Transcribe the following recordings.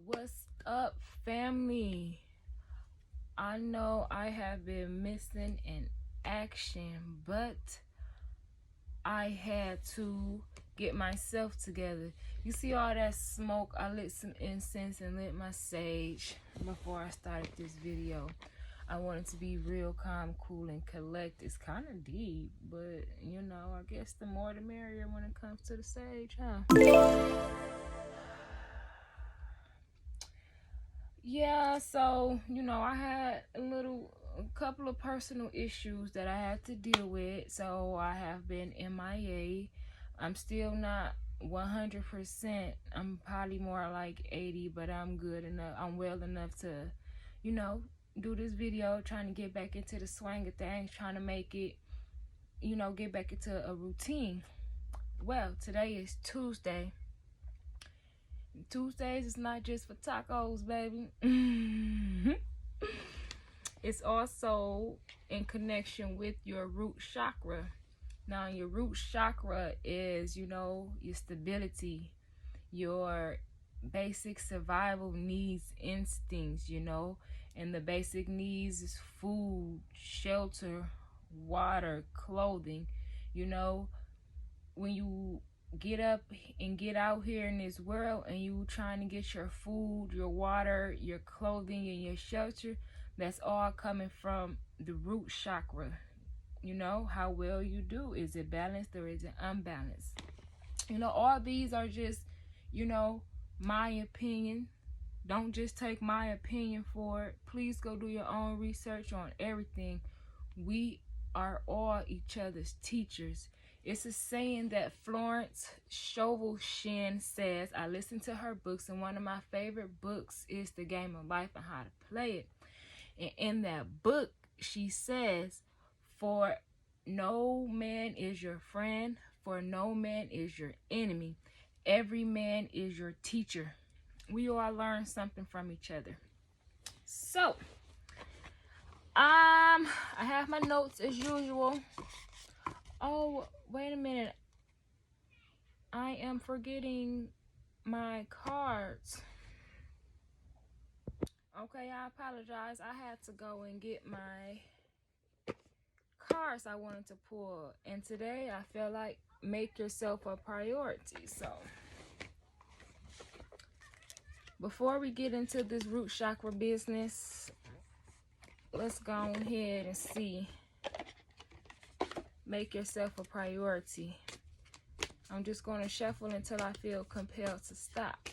What's up, family? I know I have been missing in action, but I had to get myself together. You see all that smoke? I lit some incense and lit my sage before I started this video. I wanted to be real calm, cool, and collect. It's kind of deep, but you know, I guess the more the merrier when it comes to the sage, huh? Yeah, so you know, I had a couple of personal issues that I had to deal with. So I have been MIA. I'm still not 100%. I'm probably more like 80, but I'm good enough. I'm well enough to, you know, do this video, trying to get back into the swing of things, trying to make it, you know, get back into a routine. Well, today is Tuesday. Tuesdays is not just for tacos, baby. It's also in connection with your root chakra. Now, your root chakra is, you know, your stability, your basic survival needs, instincts, you know, and the basic needs is food, shelter, water, clothing. You know, when you get up and get out here in this world and you trying to get your food, your water, your clothing, and your shelter, that's all coming from the root chakra. You know, how well you do. Is it balanced or is it unbalanced? You know, all these are just, you know, my opinion. Don't just take my opinion for it. Please go do your own research on everything. We are all each other's teachers. It's a saying that Florence Scovel Shinn says. I listened to her books, and one of my favorite books is The Game of Life and How to Play It. And in that book, she says, for no man is your friend, for no man is your enemy. Every man is your teacher. We all learn something from each other. So, I have my notes as usual. Oh, wait a minute. I am forgetting my cards. Okay, I apologize. I had to go and get my cards I wanted to pull. And today I feel like make yourself a priority. So, before we get into this root chakra business, let's go ahead and see. Make yourself a priority. I'm just going to shuffle until I feel compelled to stop.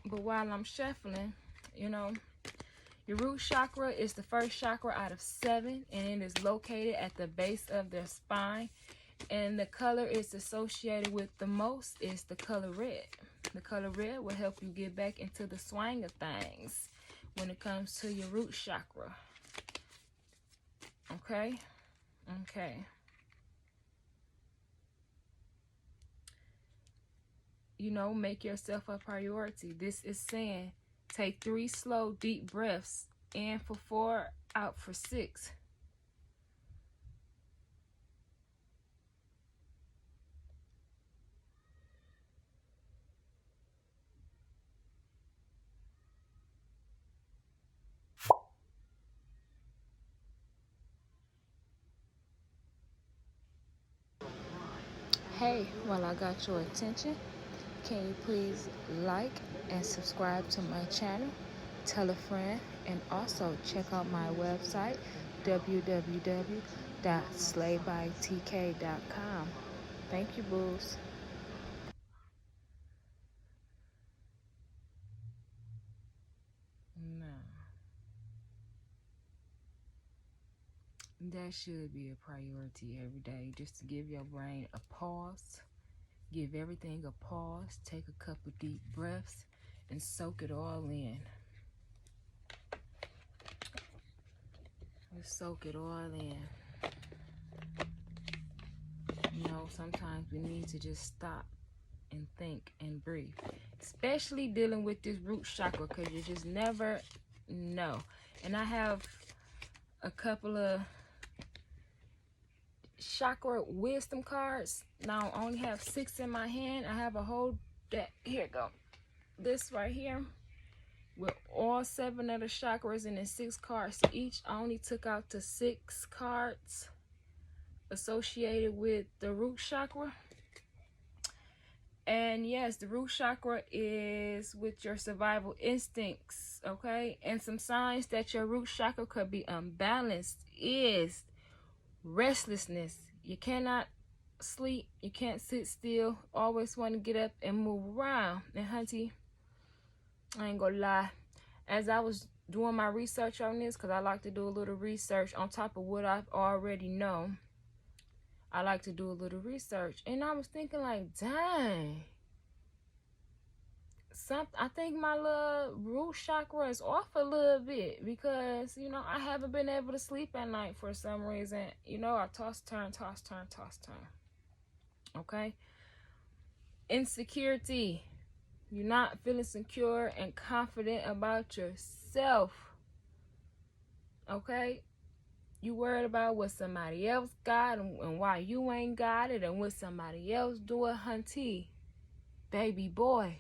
But while I'm shuffling, you know, your root chakra is the first chakra out of 7, and it is located at the base of their spine. And the color it's associated with the most is the color red. The color red will help you get back into the swing of things when it comes to your root chakra. Okay? Okay. You know, make yourself a priority. This is saying take 3 slow, deep breaths. In for 4, out for 6. Hey, while I got your attention, can you please like and subscribe to my channel, tell a friend, and also check out my website, www.slaybytk.com. Thank you, boos. Now, that should be a priority every day, just to give your brain a pause. Give everything a pause. Take a couple deep breaths and soak it all in. Just soak it all in. You know, sometimes we need to just stop and think and breathe. Especially dealing with this root chakra, because you just never know. And I have a couple of chakra wisdom cards. Now I only have 6 in my hand. I have a whole deck. Here it go. this right here with all 7 of the chakras and then 6 cards each. I only took out the 6 cards associated with the root chakra. And yes, the root chakra is with your survival instincts, okay? And some signs that your root chakra could be unbalanced is restlessness. You cannot sleep, you can't sit still, always want to get up and move around. And hunty, I ain't gonna lie, as I was doing my research on this, because I like to do a little research on top of what I've already known, I like to do a little research, and I was thinking like, dang, I think my little root chakra is off a little bit, because you know I haven't been able to sleep at night for some reason. You know, I toss turn. Okay, insecurity. You're not feeling secure and confident about yourself. Okay, you worried about what somebody else got and why you ain't got it, and what somebody else doing, hunty, baby boy,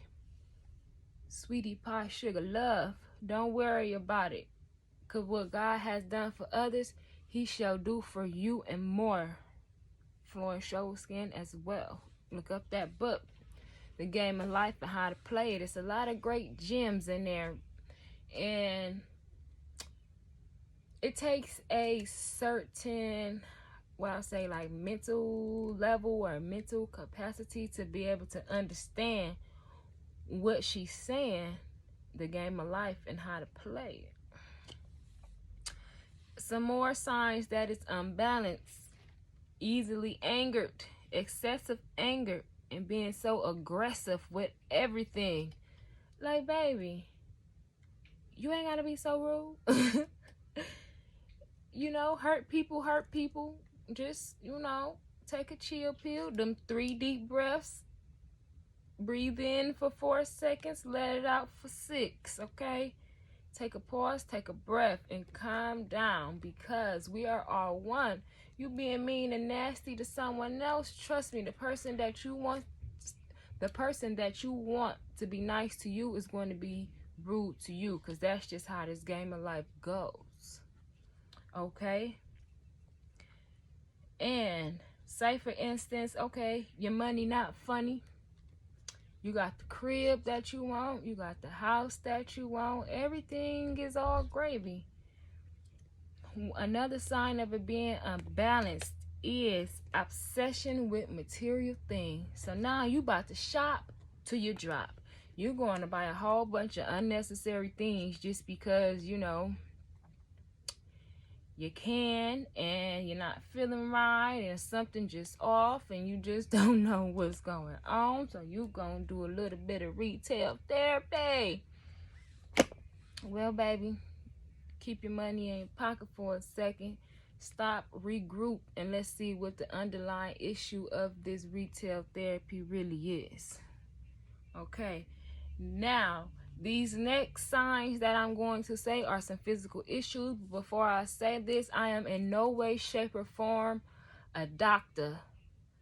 sweetie pie, sugar love. Don't worry about it, because what God has done for others, he shall do for you and more. Flowing show skin as well. Look up that book, The Game of Life and How to Play it. It's a lot of great gems in there, and it takes a certain, what I say, like mental level or mental capacity to be able to understand what she's saying, the game of life and how to play it. Some more signs that it's unbalanced: easily angered, excessive anger, and being so aggressive with everything. Like, baby, you ain't gotta be so rude. You know, hurt people. Just, you know, take a chill pill. Them 3 deep breaths. Breathe in for 4 seconds. Let it out for 6, okay? Take a pause, take a breath, and calm down, because we are all one. You being mean and nasty to someone else, trust me, the person that you want to be nice to you is going to be rude to you, because that's just how this game of life goes. Okay? And say for instance, okay, your money not funny. You got the crib that you want, you got the house that you want, everything is all gravy. Another sign of it being unbalanced is obsession with material things. So now you about to shop till you drop. You're going to buy a whole bunch of unnecessary things just because, you know, you can, and you're not feeling right, and something just off, and you just don't know what's going on. So you gonna do a little bit of retail therapy. Well, baby, keep your money in your pocket for a second. Stop, regroup, and let's see what the underlying issue of this retail therapy really is. Okay, now these next signs that I'm going to say are some physical issues. Before I say this, I am in no way, shape, or form a doctor.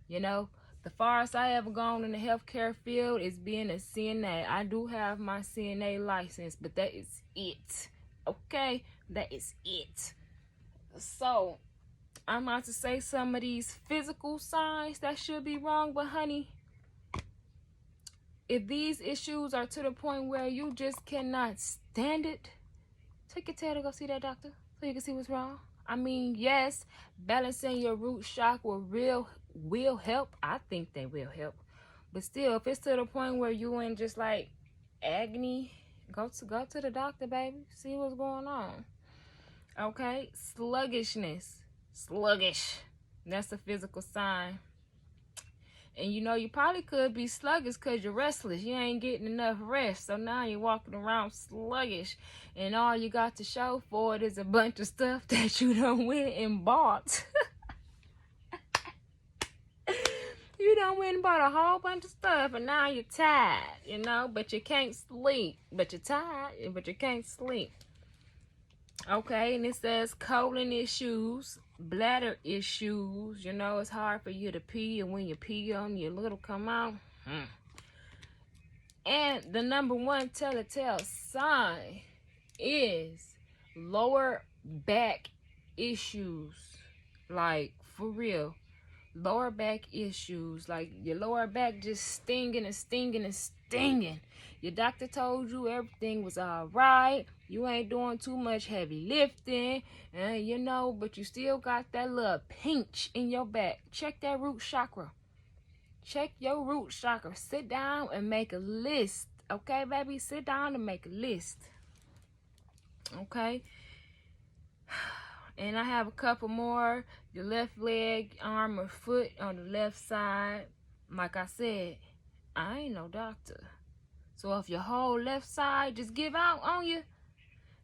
You know, the farthest I ever gone in the healthcare field is being a CNA. I do have my CNA license, but that is it. Okay, that is it. So, I'm about to say some of these physical signs that should be wrong, but honey, if these issues are to the point where you just cannot stand it, take your tail to go see that doctor so you can see what's wrong. I mean, yes, balancing your root chakra will help. I think they will help. But still, if it's to the point where you in just like agony, go to the doctor, baby. See what's going on. Okay? Sluggishness. Sluggish. That's a physical sign. And you know, you probably could be sluggish because you're restless. You ain't getting enough rest. So now you're walking around sluggish. And all you got to show for it is a bunch of stuff that you done went and bought. You done went and bought a whole bunch of stuff. And now you're tired, you know. But you can't sleep. But you're tired, but you can't sleep. Okay, and it says colon issues, bladder issues. You know, it's hard for you to pee, and when you pee on, your little come out. And the number one telltale sign is lower back issues. Like, for real. Lower back issues. Like, your lower back just stinging and stinging and stinging. Your doctor told you everything was alright. You ain't doing too much heavy lifting. You know, but you still got that little pinch in your back. Check that root chakra. Check your root chakra. Sit down and make a list. Okay, baby? Sit down and make a list. Okay? And I have a couple more. Your left leg, arm, or foot on the left side. Like I said, I ain't no doctor. So if your whole left side just give out on you,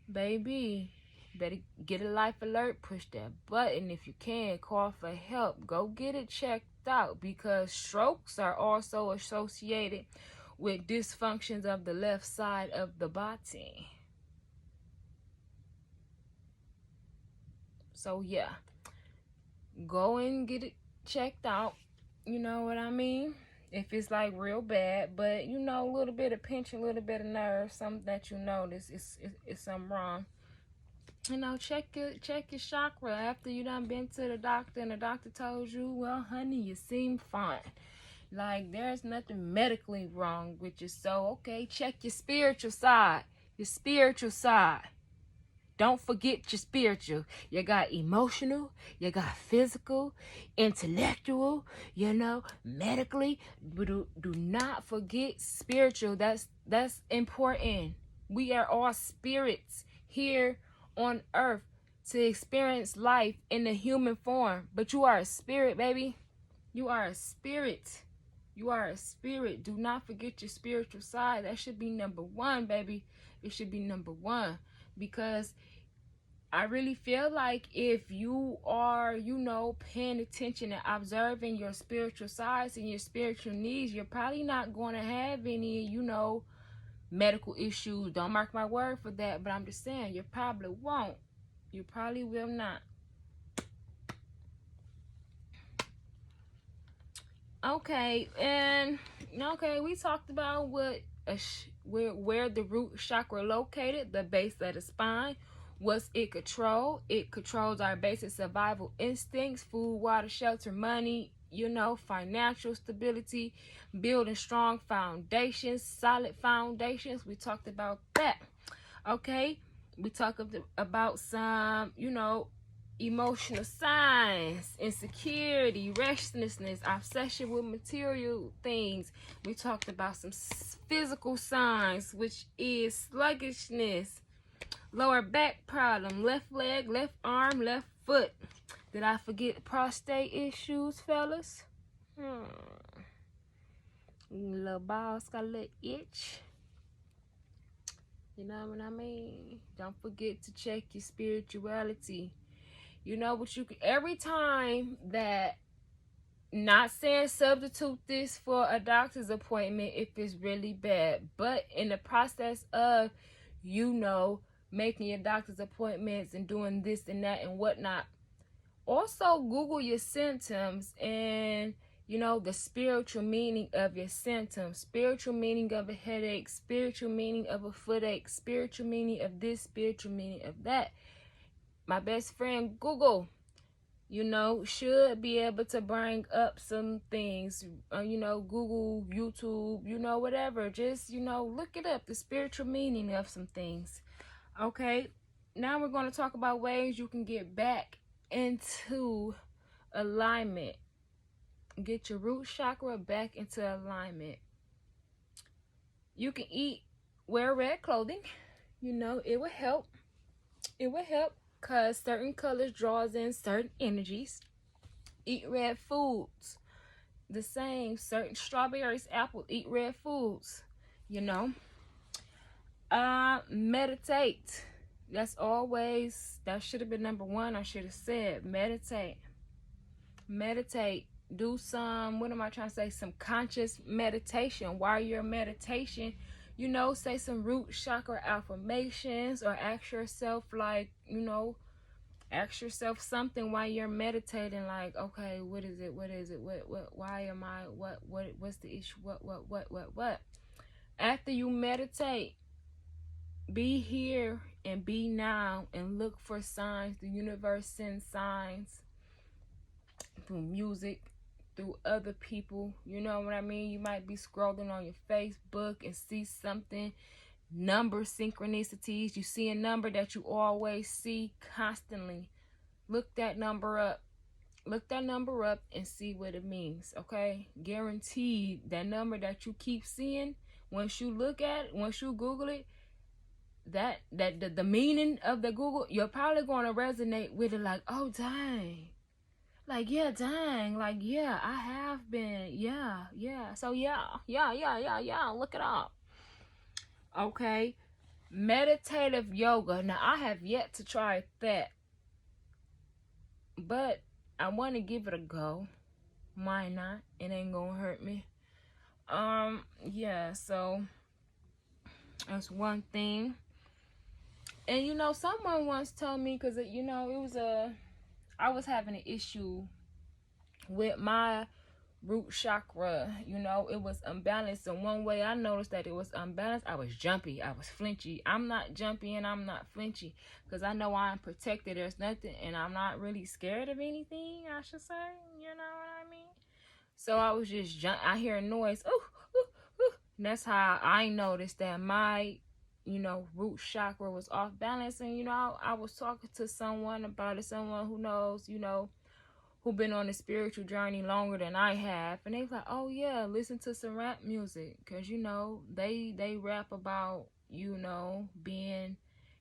baby, better get a life alert. Push that button if you can. Call for help. Go get it checked out, because strokes are also associated with dysfunctions of the left side of the body. So yeah, go and get it checked out. You know what I mean? If it's like real bad, but you know, a little bit of pinch, a little bit of nerve, something that you notice is something wrong. You know, check your chakra after you done been to the doctor and the doctor told you, well, honey, you seem fine. Like, there's nothing medically wrong with you. So, okay, check your spiritual side. Your spiritual side. Don't forget your spiritual. You got emotional, you got physical, intellectual, you know, medically. But do not forget spiritual. That's important. We are all spirits here on earth to experience life in the human form. But you are a spirit, baby. You are a spirit. You are a spirit. Do not forget your spiritual side. That should be number one, baby. It should be number one. Because I really feel like if you are, you know, paying attention and observing your spiritual sides and your spiritual needs, you're probably not going to have any, you know, medical issues. Don't mark my word for that, but I'm just saying, you probably won't. You probably will not. Okay, and okay, we talked about where the root chakra located, the base of the spine. What's it control? It controls our basic survival instincts: food, water, shelter, money, you know, financial stability, building strong foundations, solid foundations. We talked about that. Okay, we talked about some, you know, emotional signs: insecurity, restlessness, obsession with material things. We talked about some physical signs, which is sluggishness, lower back problem, left leg, left arm, left foot. Did I forget prostate issues, fellas? Little balls got a little itch. You know what I mean? Don't forget to check your spirituality. You know what you can, every time that, not saying substitute this for a doctor's appointment if it's really bad, but in the process of, you know, making your doctor's appointments and doing this and that and whatnot, also Google your symptoms and, you know, the spiritual meaning of your symptoms. Spiritual meaning of a headache, spiritual meaning of a footache, spiritual meaning of this, spiritual meaning of that. My best friend Google, you know, should be able to bring up some things. You know, Google, YouTube, you know, whatever. Just, you know, look it up, the spiritual meaning of some things. Okay, now we're going to talk about ways you can get back into alignment. Get your root chakra back into alignment. You can wear red clothing. You know, it will help. It will help because certain colors draws in certain energies. Eat red foods. The same, certain strawberries, apples, eat red foods, you know. Meditate. That should have been number one. I should have said meditate. Do some, what am I trying to say? Some conscious meditation. While you're meditation, you know, say some root chakra affirmations, or ask yourself, like, you know, ask yourself something while you're meditating, like, okay, what is it? Why am I, what's the issue? What? After you meditate, be here and be now and look for signs. The universe sends signs through music, through other people. You know what I mean? You might be scrolling on your Facebook and see something, number synchronicities. You see a number that you always see constantly. Look that number up. Look that number up and see what it means, okay? Guaranteed that number that you keep seeing, once you look at it, once you Google it, the meaning of the Google, you're probably going to resonate with it like, oh, dang. Like, yeah, dang. Like, yeah, I have been. Yeah. So, yeah. Look it up. Okay. Meditative yoga. Now, I have yet to try that. But I want to give it a go. Why not? It ain't gonna hurt me. Yeah, so that's one thing. And you know, someone once told me, because you know, I was having an issue with my root chakra. You know, it was unbalanced. And one way I noticed that it was unbalanced, I was jumpy, I was flinchy. I'm not jumpy and I'm not flinchy because I know I'm protected. There's nothing, and I'm not really scared of anything, I should say. You know what I mean? So I was just I hear a noise. Ooh. And that's how I noticed that my, you know, root chakra was off balance. And you know, I was talking to someone about it, someone who knows, you know, who been on a spiritual journey longer than I have, and they was like, oh yeah, listen to some rap music, because you know, they rap about, you know, being,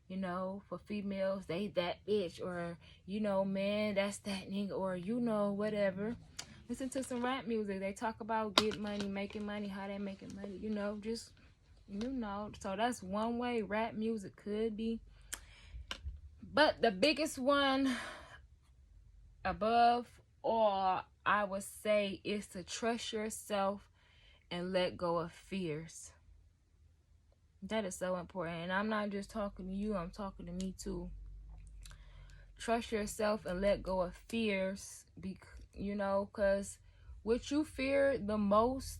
you know, for females, they that bitch, or you know, man, that's that nigga, or you know, whatever. Listen to some rap music. They talk about getting money, making money, how they making money, you know, just, you know. So that's one way rap music could be. But the biggest one above all, I would say, is to trust yourself and let go of fears. That is so important. And I'm not just talking to you, I'm talking to me too. Trust yourself and let go of fears, you know, because what you fear the most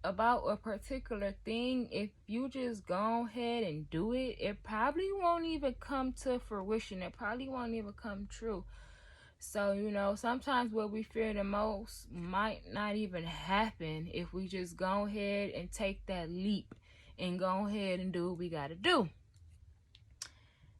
about a particular thing, if you just go ahead and do it, it probably won't even come to fruition. It probably won't even come true. So, you know, sometimes what we fear the most might not even happen if we just go ahead and take that leap and go ahead and do what we got to do.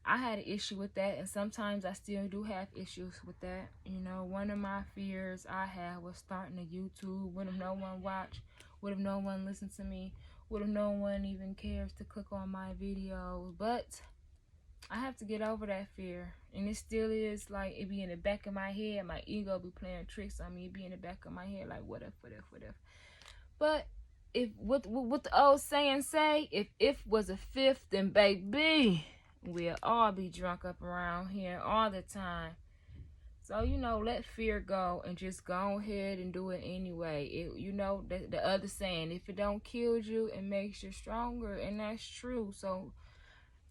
I had an issue with that, and sometimes I still do have issues with that. You know, one of my fears I had was starting a YouTube. What if no one watched? What if no one listened to me? What if no one even cares to click on my videos? But I have to get over that fear, and it still is like, it be in the back of my head. My ego be playing tricks on me. It be in the back of my head like, what if. But if what the old saying say, if was a fifth, then baby, we'll all be drunk up around here all the time. So, you know, let fear go and just go ahead and do it anyway. You know, the other saying, if it don't kill you, it makes you stronger, and that's true. So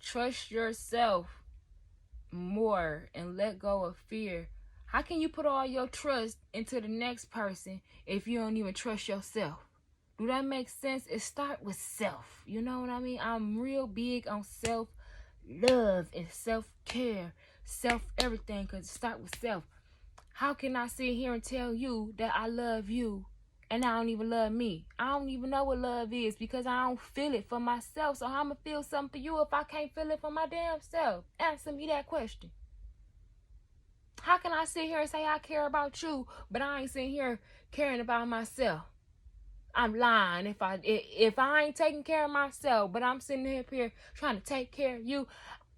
trust yourself more and let go of fear. How can you put all your trust into the next person if you don't even trust yourself? Do that make sense? It starts with self. You know what I mean? I'm real big on self-love and self-care, self-everything, because it starts with self. How can I sit here and tell you that I love you and I don't even love me? I don't even know what love is because I don't feel it for myself. So how am I feel something for you if I can't feel it for my damn self? Answer me that question. How can I sit here and say I care about you, but I ain't sitting here caring about myself? I'm lying if I ain't taking care of myself, but I'm sitting here trying to take care of you.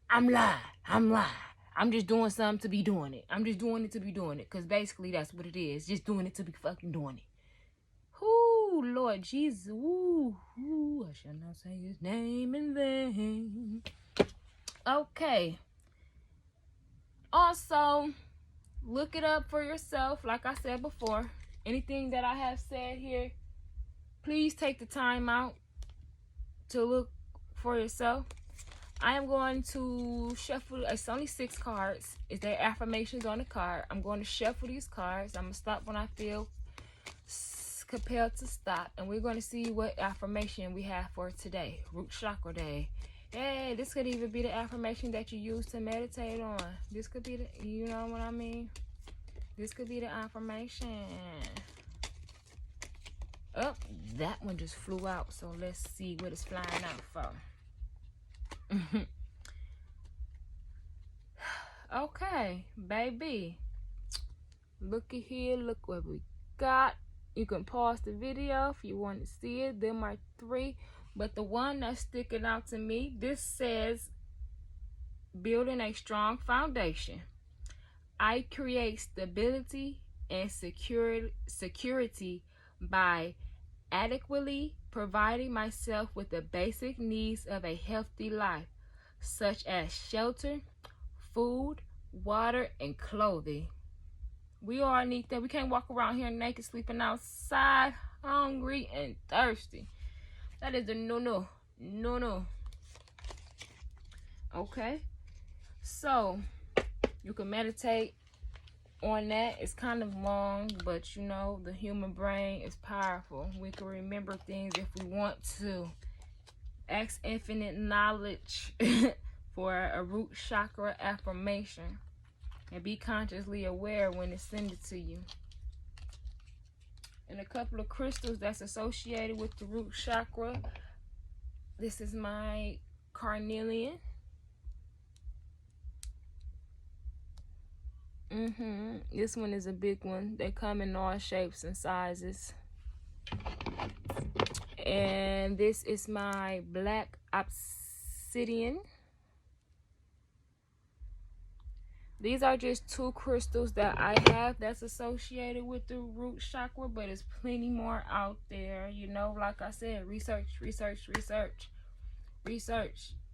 I'm lying. I'm just doing something to be doing it. I'm just doing it to be doing it. Because basically that's what it is. Just doing it to be fucking doing it. Ooh, Lord Jesus. Ooh, I shall not say his name in vain. Okay. Also, look it up for yourself. Like I said before, anything that I have said here, please take the time out to look for yourself. I am going to shuffle. It's only 6 cards. Is there affirmations on the card? I'm going to shuffle these cards. I'm going to stop when I feel compelled to stop, and we're going to see what affirmation we have for today, Root Chakra Day. Hey, this could even be the affirmation that you use to meditate on. This could be the, you know what I mean? This could be the affirmation. Oh, that one just flew out, so let's see what it's flying out for. Okay, baby. Looky here, look what we got. You can pause the video if you want to see it. There are 3, but the one that's sticking out to me, this says, building a strong foundation. I create stability and security by adequately providing myself with the basic needs of a healthy life, such as shelter, food, water, and clothing. We all need that. We can't walk around here naked, sleeping outside, hungry and thirsty. That is a no. Okay, so you can meditate on that. It's kind of long, but you know, the human brain is powerful. We can remember things if we want to. Ask infinite knowledge for a root chakra affirmation, and be consciously aware when it's sent it to you. And a couple of crystals that's associated with the root chakra. This is my carnelian. This one is a big one. They come in all shapes and sizes. And this is my black obsidian. These are just 2 crystals that I have that's associated with the root chakra, but there's plenty more out there. You know, like I said, research.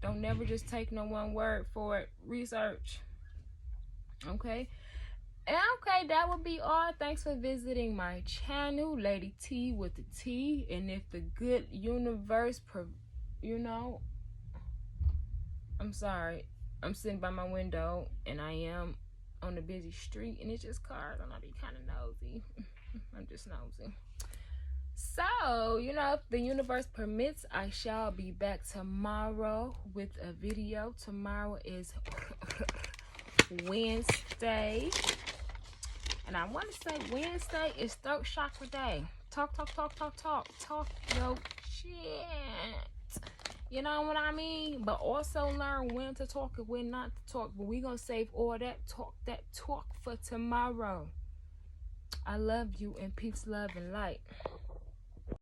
Don't never just take no one word for it. Research. Okay? And okay, that would be all. Thanks for visiting my channel, Lady T with the T. And if the good universe, you know, I'm sorry. I'm sitting by my window, and I am on a busy street, and it's just cars, and I be kind of nosy. I'm just nosy. So, you know, if the universe permits, I shall be back tomorrow with a video. Tomorrow is Wednesday. And I want to say Wednesday is Throat Chakra Day. Talk your shit. You know what I mean? But also learn when to talk and when not to talk. But we're going to save all that talk for tomorrow. I love you, and peace, love, and light.